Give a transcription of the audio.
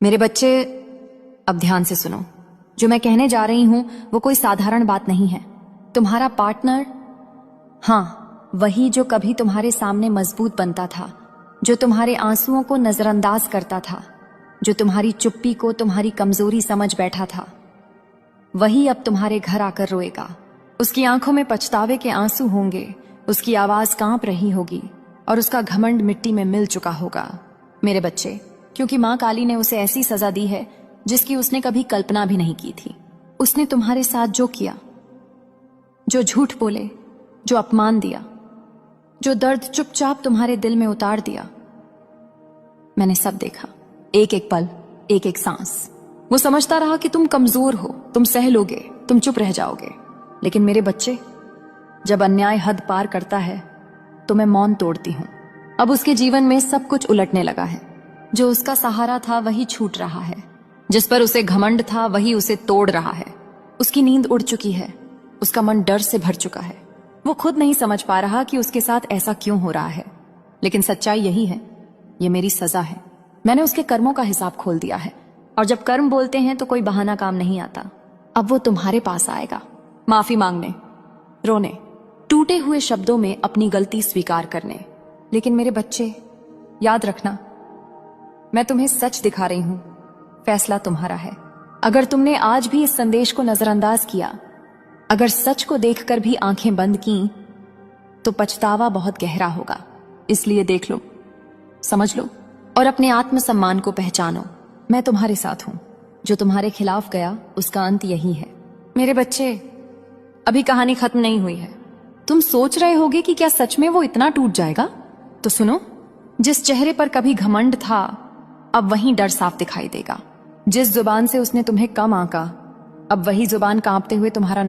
मेरे बच्चे, अब ध्यान से सुनो। जो मैं कहने जा रही हूं वो कोई साधारण बात नहीं है। तुम्हारा पार्टनर, हाँ वही जो कभी तुम्हारे सामने मजबूत बनता था, जो तुम्हारे आंसुओं को नजरअंदाज करता था, जो तुम्हारी चुप्पी को तुम्हारी कमजोरी समझ बैठा था, वही अब तुम्हारे घर आकर रोएगा। उसकी आंखों में पछतावे के आंसू होंगे, उसकी आवाज कांप रही होगी और उसका घमंड मिट्टी में मिल चुका होगा। मेरे बच्चे, क्योंकि मां काली ने उसे ऐसी सजा दी है जिसकी उसने कभी कल्पना भी नहीं की थी। उसने तुम्हारे साथ जो किया, जो झूठ बोले, जो अपमान दिया, जो दर्द चुपचाप तुम्हारे दिल में उतार दिया, मैंने सब देखा। एक एक पल, एक एक सांस। वो समझता रहा कि तुम कमजोर हो, तुम सह लोगे, तुम चुप रह जाओगे। लेकिन मेरे बच्चे, जब अन्याय हद पार करता है तो मैं मौन तोड़ती हूं। अब उसके जीवन में सब कुछ उलटने लगा है। जो उसका सहारा था वही छूट रहा है, जिस पर उसे घमंड था वही उसे तोड़ रहा है। उसकी नींद उड़ चुकी है, उसका मन डर से भर चुका है। वो खुद नहीं समझ पा रहा कि उसके साथ ऐसा क्यों हो रहा है। लेकिन सच्चाई यही है, ये मेरी सजा है। मैंने उसके कर्मों का हिसाब खोल दिया है, और जब कर्म बोलते हैं तो कोई बहाना काम नहीं आता। अब वो तुम्हारे पास आएगा, माफी मांगने, रोने, टूटे हुए शब्दों में अपनी गलती स्वीकार करने। लेकिन मेरे बच्चे, याद रखना, मैं तुम्हें सच दिखा रही हूं, फैसला तुम्हारा है। अगर तुमने आज भी इस संदेश को नजरअंदाज किया, अगर सच को देखकर भी आंखें बंद की, तो पछतावा बहुत गहरा होगा। इसलिए देख लो, समझ लो और अपने आत्मसम्मान को पहचानो। मैं तुम्हारे साथ हूं। जो तुम्हारे खिलाफ गया उसका अंत यही है। मेरे बच्चे, अभी कहानी खत्म नहीं हुई है। तुम सोच रहे होगे कि क्या सच में वो इतना टूट जाएगा? तो सुनो, जिस चेहरे पर कभी घमंड था, अब वही डर साफ दिखाई देगा। जिस जुबान से उसने तुम्हें कम आंका, अब वही जुबान कांपते हुए तुम्हारा